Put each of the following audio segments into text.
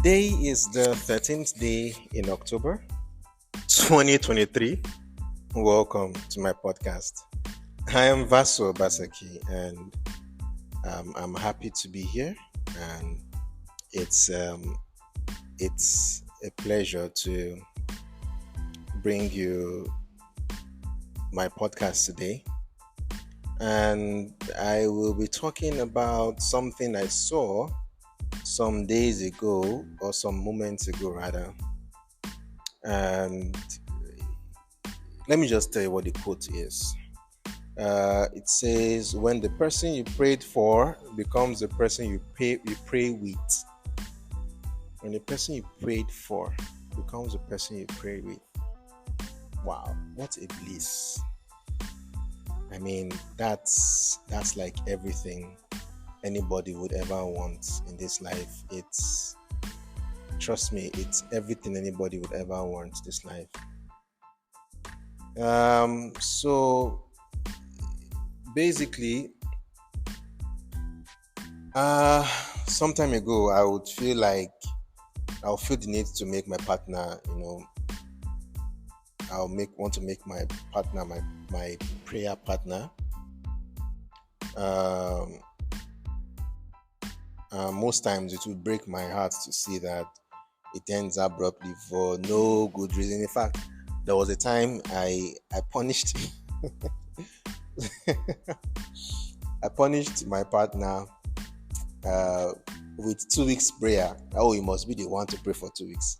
Today is the 13th day in October 2023. Welcome to my podcast. I am Vaso Basaki and I'm happy to be here, and it's um, it's a pleasure to bring you my podcast today. And I will be talking about something I saw some days ago, or some moments ago rather. And let me just tell you what the quote is. It says, "When the person you prayed for becomes the person you pray with. When the person you prayed for becomes the person you pray with." Wow, what a bliss! I mean, that's like everything anybody would ever want in this life. It's Trust me, it's everything anybody would ever want this life. So basically, uh, some time ago, I'll feel the need to make my partner, want to make my partner my prayer partner. Um, Most times it will break my heart to see that it ends abruptly for no good reason. In fact, there was a time I punished I punished my partner uh, with 2 weeks prayer. Oh, you must be the one to pray for 2 weeks.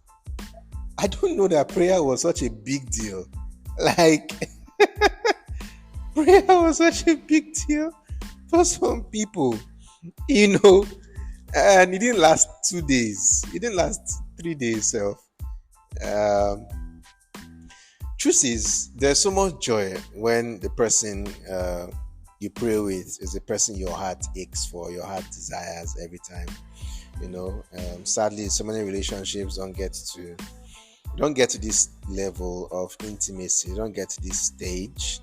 I don't know that prayer was such a big deal. Like, prayer was such a big deal for some people, you know. And it didn't last 2 days. It didn't last 3 days. Um, Truth is, there's so much joy when the person you pray with is the person your heart aches for, your heart desires every time. Sadly, so many relationships don't get to this level of intimacy. Don't get to this stage.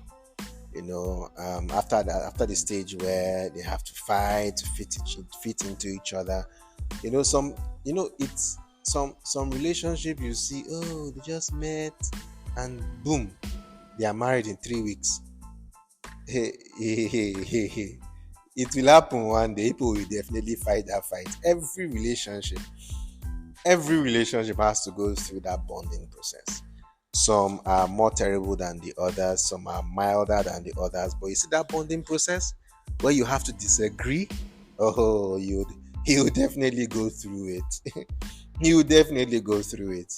After the stage where they have to fight to fit into each other. Some it's some relationship you see. Oh, they just met, and boom, they are married in 3 weeks. Hey, hey, hey, hey, hey. It will happen one day. People will definitely fight that fight. Every relationship has to go through that bonding process. Some are more terrible than the others, some are milder than the others. But you see that bonding process where you have to disagree. Oh, you definitely go through it. You definitely go through it.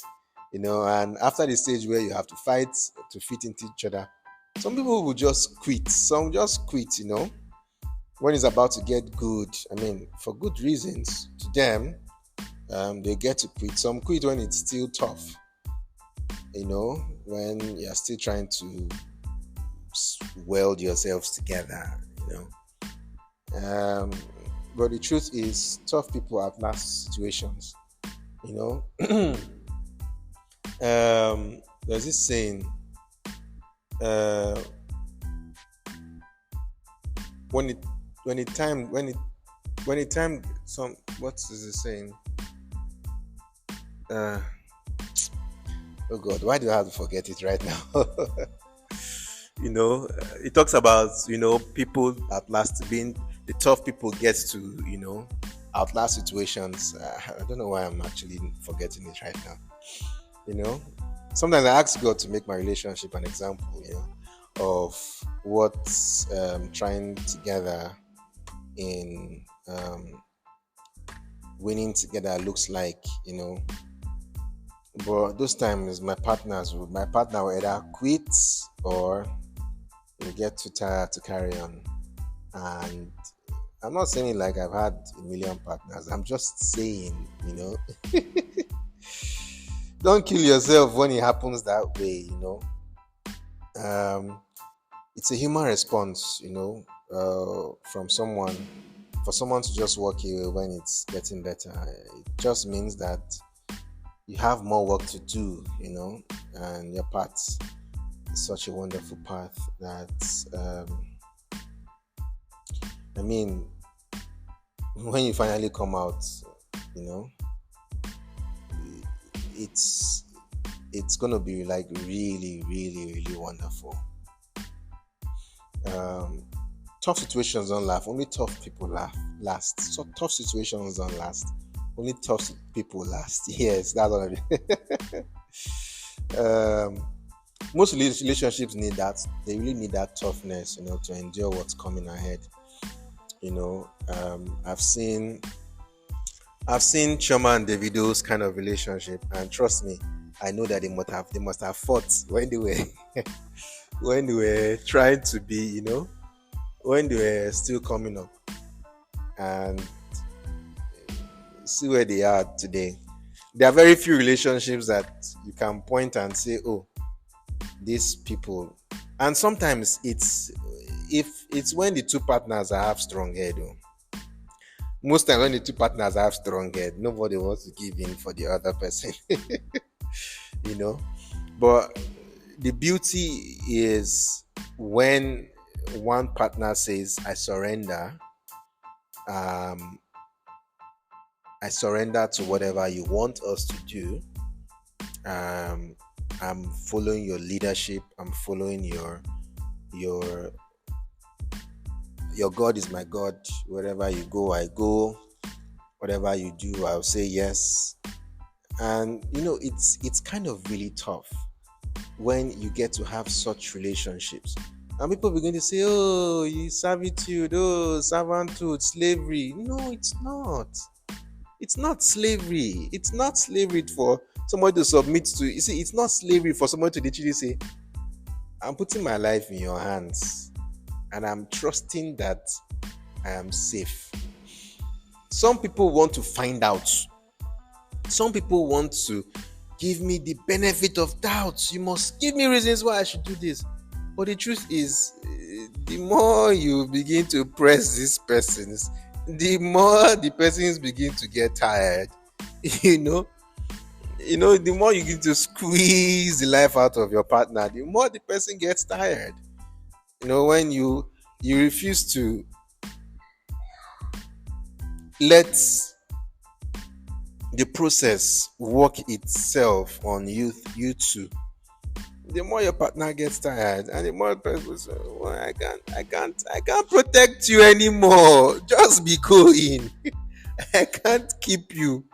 And after the stage where you have to fight to fit into each other, some people will just quit. Some just quit, when it's about to get good. I mean, for good reasons to them, they get to quit. Some quit when it's still tough, when you're still trying to weld yourselves together, you know. But the truth is, tough people outlast situations, you know. There's this saying, uh, when it when it time when it time some what is it saying? Uh, oh God, why do I have to forget it right now? It talks about people at last being the tough people get to outlast situations. I don't know why I'm actually forgetting it right now. you know Sometimes I ask God to make my relationship an example, of what trying together in winning together looks like. But those times my partner will either quit, or you get too tired to carry on. And I'm not saying like I've had a million partners. I'm just saying, don't kill yourself when it happens that way. Um, it's a human response, from someone. For someone to just walk away when it's getting better, it just means that you have more work to do, and your path is such a wonderful path that, I mean, when you finally come out, you know, it's gonna be like really, really, really wonderful. Um, Tough situations don't laugh. Only tough people last. So tough situations don't last. Only tough people last. Yes, that's what I mean. Most relationships need that. They really need that toughness, to endure what's coming ahead. I've seen Choma and Davido's kind of relationship, and trust me, I know that they must have fought when they were when they were trying to be, when they were still coming up, and see where they are today. There are very few relationships that you can point and say, "Oh, these people." And sometimes it's when the two partners have strong head. Most times when the two partners have strong head, nobody wants to give in for the other person. But the beauty is when one partner says, I surrender to whatever you want us to do. I'm following your leadership. I'm following your God is my God. Wherever you go, I go. Whatever you do, I'll say yes. And it's kind of really tough when you get to have such relationships. And people begin to say, "Oh, you servitude, servanthood, slavery." No, it's not. It's not slavery. It's not slavery for somebody to submit to. You see, it's not slavery for somebody to literally say, "I'm putting my life in your hands, and I'm trusting that I am safe." Some people want to find out. Some people want to give me the benefit of doubt. You must give me reasons why I should do this. But the truth is, the more you begin to press these persons, the more the persons begin to get tired. The more you begin to squeeze the life out of your partner, the more the person gets tired. When you refuse to let the process work itself on you too, the more your partner gets tired, and the more the person says, "Well, I can't protect you anymore. Just be going. I can't keep you.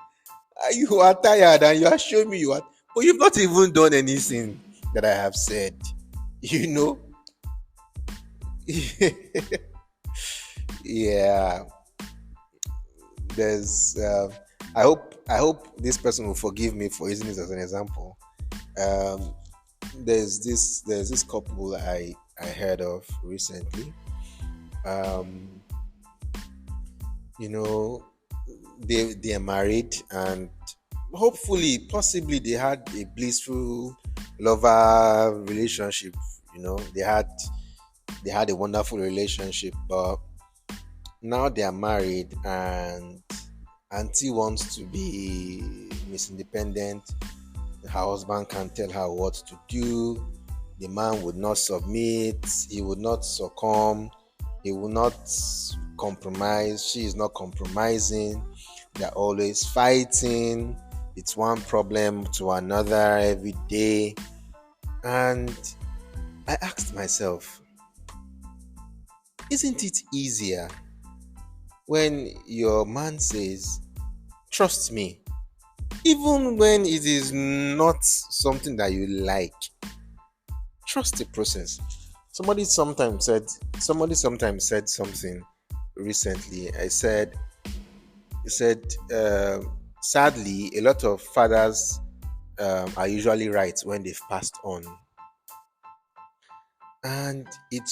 You are tired, and you are showing me you are, but you've not even done anything that I have said." Yeah. There's. I hope this person will forgive me for using this as an example. There's this couple I heard of recently. They are married, and hopefully, possibly, they had a blissful lover relationship. They had a wonderful relationship, but now they are married, and auntie wants to be Miss Independent. Her husband can't tell her what to do. The man would not submit. He would not succumb. He will not compromise. She is not compromising. They're always fighting. It's one problem to another every day. And I asked myself, isn't it easier when your man says, "Trust me," even when it is not something that you like? Trust the process. Somebody sometimes said something recently. He said, sadly, a lot of fathers are usually right when they've passed on, and it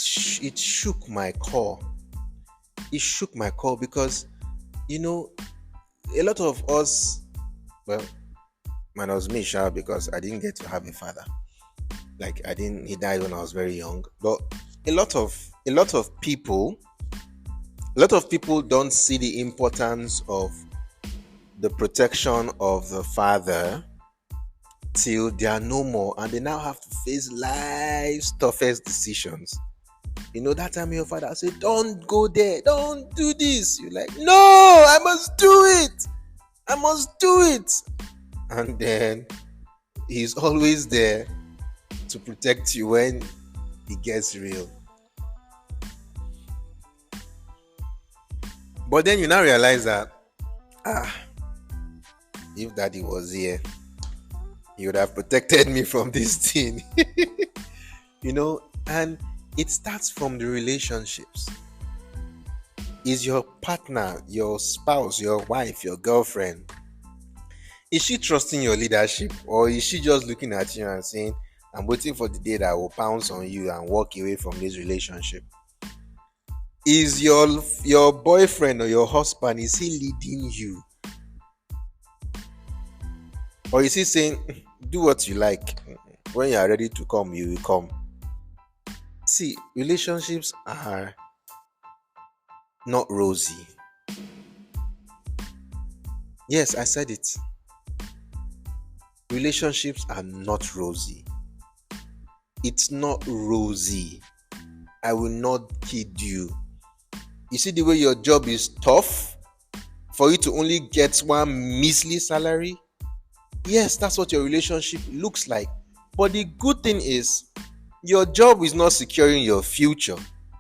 shook my core. It shook my core because, a lot of us, well, minus me, because I didn't get to have a father. He died when I was very young. But a lot of people don't see the importance of the protection of the father till they are no more, and they now have to face life's toughest decisions. That time your father said, "Don't go there, don't do this." You're like, "No, I must do it. and then he's always there to protect you when it gets real. But then you now realize that, ah, if daddy was here, he would have protected me from this thing. And it starts from the relationships. Is your partner, your spouse, your wife, your girlfriend, is she trusting your leadership, or is she just looking at you and saying, I'm waiting for the day that I will pounce on you and walk away from this relationship? Is your boyfriend or your husband, is he leading you, or is he saying, do what you like, when you are ready to come, you will come? See, relationships are not rosy. Yes, I said it. Relationships are not rosy. It's not rosy. I will not kid you. You see the way your job is tough for you to only get one measly salary? Yes, that's what your relationship looks like. But the good thing is, your job is not securing your future.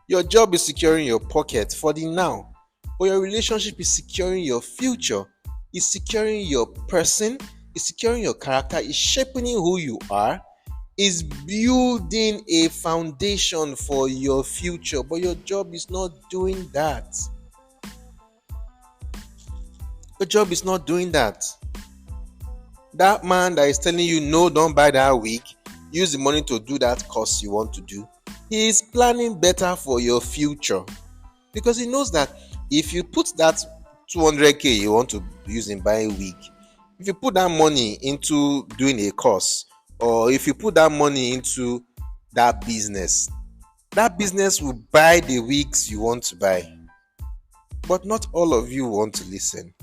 Your job is securing your pocket for the now. But your relationship is securing your future. It's securing your person. It's securing your character. It's shaping who you are. It's building a foundation for your future. But your job is not doing that. Your job is not doing that. That man that is telling you, no, don't buy that wig, use the money to do that course you want to do, he is planning better for your future, because he knows that if you put that 200k you want to use in buying wig, if you put that money into doing a course, or if you put that money into that business will buy the wigs you want to buy. But not all of you want to listen.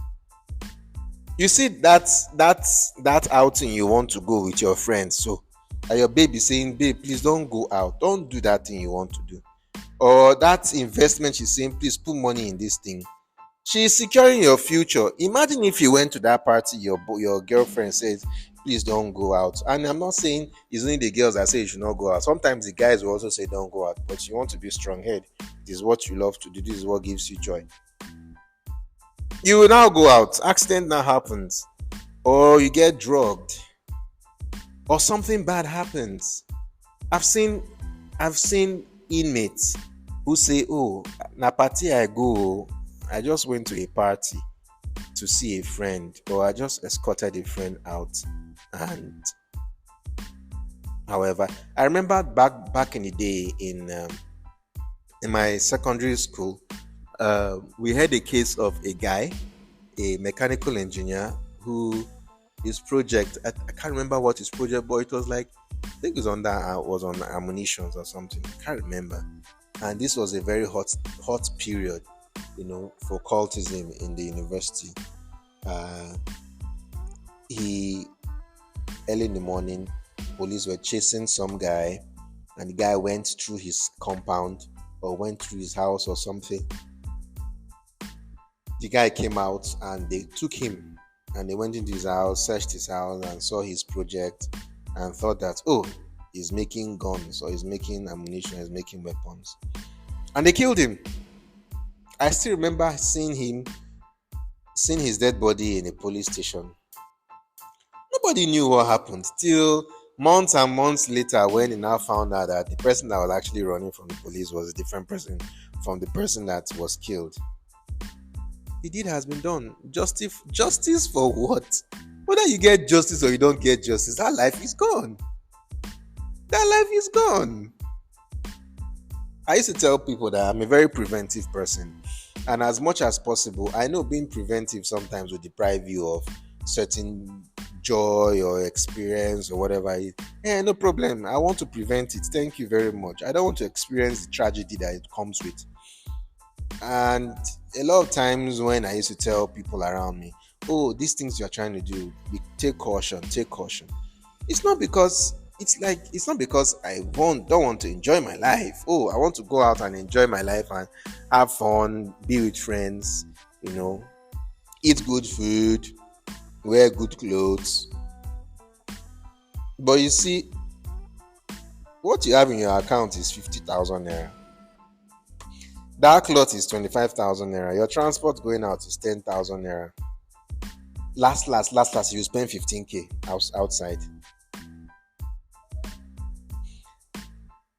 You see, that outing you want to go with your friends, so and your baby saying, babe, please don't go out, don't do that thing you want to do. Or that investment, she's saying, please put money in this thing. She's securing your future. Imagine if you went to that party, your girlfriend says, please don't go out. And I'm not saying it's only the girls that say you should not go out. Sometimes the guys will also say don't go out, but you want to be strong-headed. It is what you love to do. This is what gives you joy. You will now go out, accident now happens, or you get drugged, or something bad happens. I've seen inmates who say, oh, na party I go, I just went to a party to see a friend, or I just escorted a friend out. And however, I remember back in the day in my secondary school, we had a case of a guy, a mechanical engineer, who his project, I can't remember what his project, but it was like, I think it was on ammunitions or something. I can't remember. And this was a very hot period, for cultism in the university. Early in the morning, police were chasing some guy, and the guy went through his compound or went through his house or something. The guy came out and they took him, and they went into his house, searched his house, and saw his project, and thought that, oh, he's making guns, or he's making ammunition, he's making weapons. And they killed him. I still remember seeing his dead body in a police station. Nobody knew what happened till months and months later, when he now found out that the person that was actually running from the police was a different person from the person that was killed. The deed has been done. Justice for what? Whether you get justice or you don't get justice, that life is gone. I used to tell people that I'm a very preventive person. And as much as possible, I know being preventive sometimes will deprive you of certain joy or experience or whatever. No problem. I want to prevent it. Thank you very much. I don't want to experience the tragedy that it comes with. And a lot of times when I used to tell people around me, oh, these things you're trying to do, take caution. It's not because I don't want to enjoy my life. Oh, I want to go out and enjoy my life and have fun, be with friends, eat good food, wear good clothes. But you see, what you have in your account is 50,000 naira. That cloth is 25,000 naira. Your transport going out is 10,000 naira. Last, you spend 15k outside.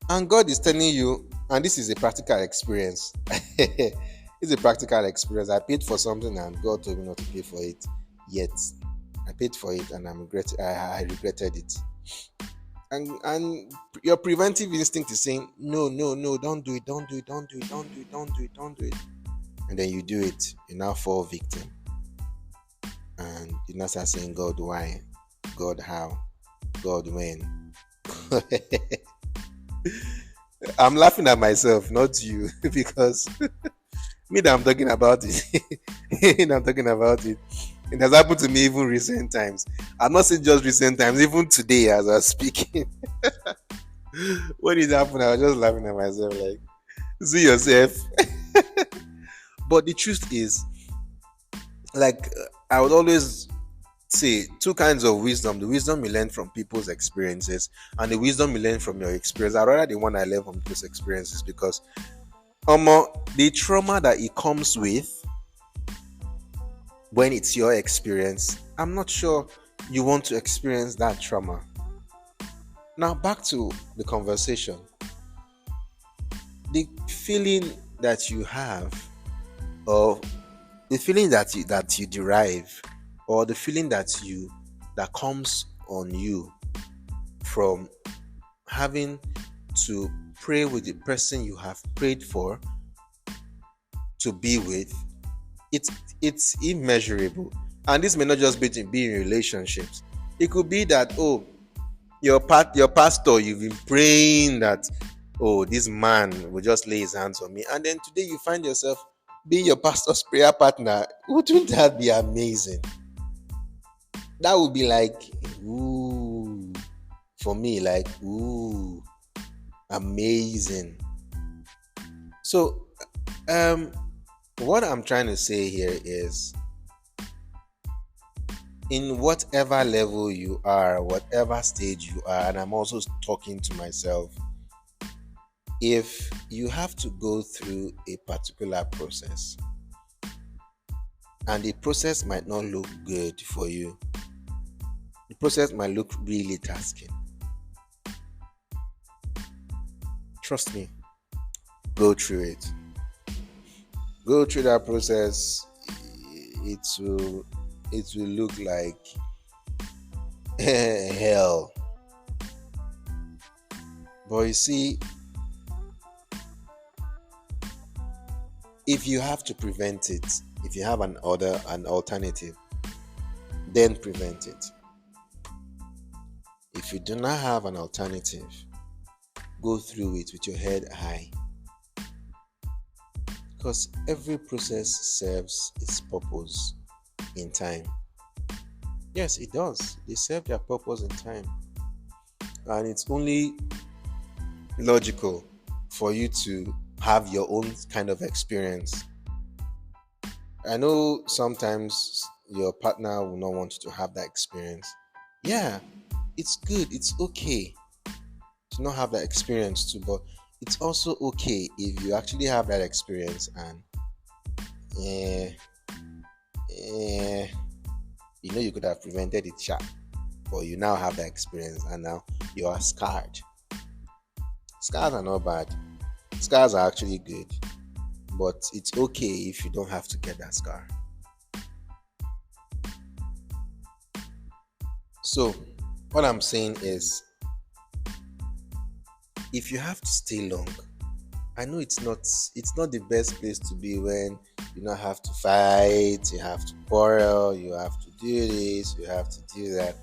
And God is telling you, and this is a practical experience. It's a practical experience. I paid for something and God told me not to pay for it yet. I paid for it and I regretted it. And your preventive instinct is saying, no, don't do it, don't do it, don't do it, don't do it, don't do it, don't do it. And then you do it, you now fall victim. And you now start saying, God, why? God, how? God, when? I'm laughing at myself, not you, because me that I'm talking about it. I'm talking about it. It has happened to me even recent times. I'm not saying just recent times, even today as I was speaking. When it happened, I was just laughing at myself, like, see yourself. But the truth is, like, I would always say two kinds of wisdom: the wisdom you learn from people's experiences and the wisdom you learn from your experience. I rather the one I learn from people's experiences, because the trauma that it comes with when it's your experience, I'm not sure you want to experience that trauma. Now back to the conversation. The feeling that you have, or the feeling that you derive, or the feeling that comes on you from having to pray with the person you have prayed for to be with, it's immeasurable. And this may not just be in relationships. It could be that, your pastor, you've been praying that, this man will just lay his hands on me, and then today you find yourself being your pastor's prayer partner. Wouldn't that be amazing? That would be like, ooh, for me, like, ooh, amazing. So, what I'm trying to say here is, in whatever level you are, whatever stage you are, and I'm also talking to myself, if you have to go through a particular process and the process might not look good for you, the process might look really tasking, trust me, go through it. Go through that process. It will look like hell. But you see, if you have to prevent it, if you have an alternative, then prevent it. If you do not have an alternative, go through it with your head high. Because every process serves its purpose in time. Yes, it does. They serve their purpose in time. And it's only logical for you to have your own kind of experience. I know sometimes your partner will not want you to have that experience. Yeah, it's good. It's okay to not have that experience too, but it's also okay if you actually have that experience and you could have prevented it sharp, but you now have that experience and now you are scarred. Scars are not bad. Scars are actually good, but it's okay if you don't have to get that scar. So what I'm saying is, if you have to stay long, I know it's not the best place to be when you now have to fight, you have to quarrel, you have to do this, you have to do that.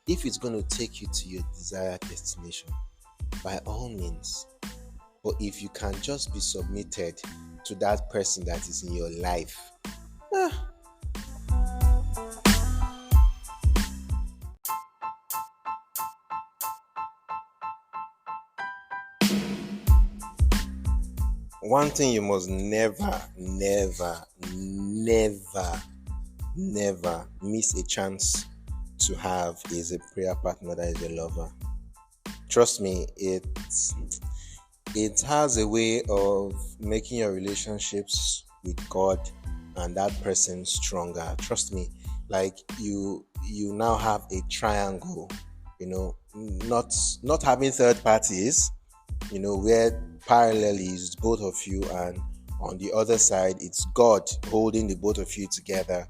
If it's going to take you to your desired destination, by all means. But if you can just be submitted to that person that is in your life, one thing you must never never miss a chance to have is a prayer partner that is a lover. Trust me, it has a way of making your relationships with God and that person stronger. Trust me, like you now have a triangle, not having third parties, where parallelly is both of you, and on the other side it's God holding the both of you together,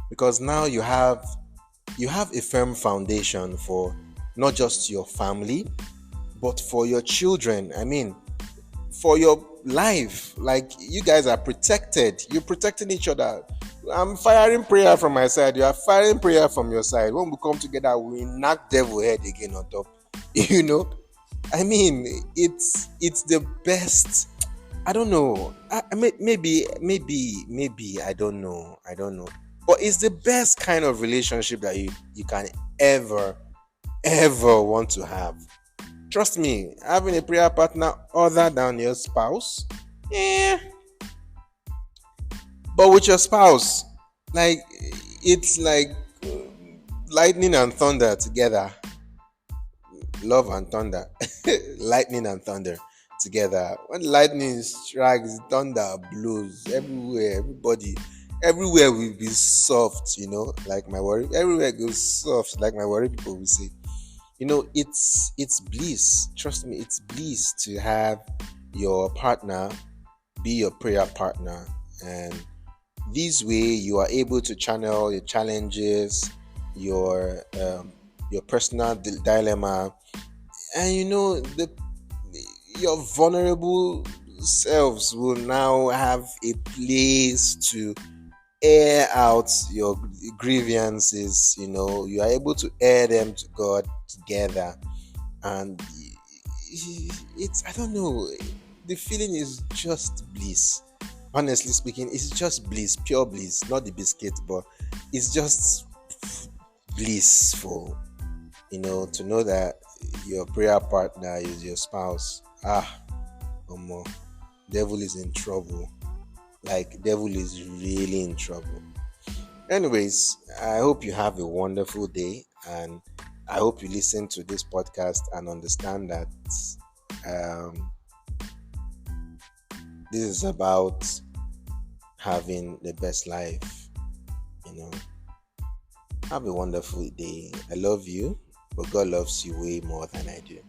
because now you have a firm foundation for not just your family but for your children. I mean, for your life. Like, you guys are protected. You're protecting each other. I'm firing prayer from my side. You are firing prayer from your side. When we come together, we knock devil head again on top. You know, I mean, it's the best. I don't know. Maybe I don't know. But it's the best kind of relationship that you can ever want to have. Trust me, having a prayer partner other than your spouse, yeah. But with your spouse, like, it's like lightning and thunder together. Love and thunder, lightning and thunder together. When lightning strikes, thunder blows everywhere. Everywhere will be soft. Like my worry. Everywhere goes soft, like my worry people will say. It's bliss. Trust me, it's bliss to have your partner be your prayer partner, and this way you are able to channel your challenges, your personal dilemma, and your vulnerable selves will now have a place to air out your grievances. You are able to air them to God together, and it's, I don't know, the feeling is just bliss. Honestly speaking, it's just bliss, pure bliss, not the biscuit, but it's just blissful, to know that your prayer partner is your spouse. Devil is in trouble. Like, devil is really in trouble. Anyways, I hope you have a wonderful day, and I hope you listen to this podcast and understand that this is about having the best life. Have a wonderful day. I love you, but God loves you way more than I do.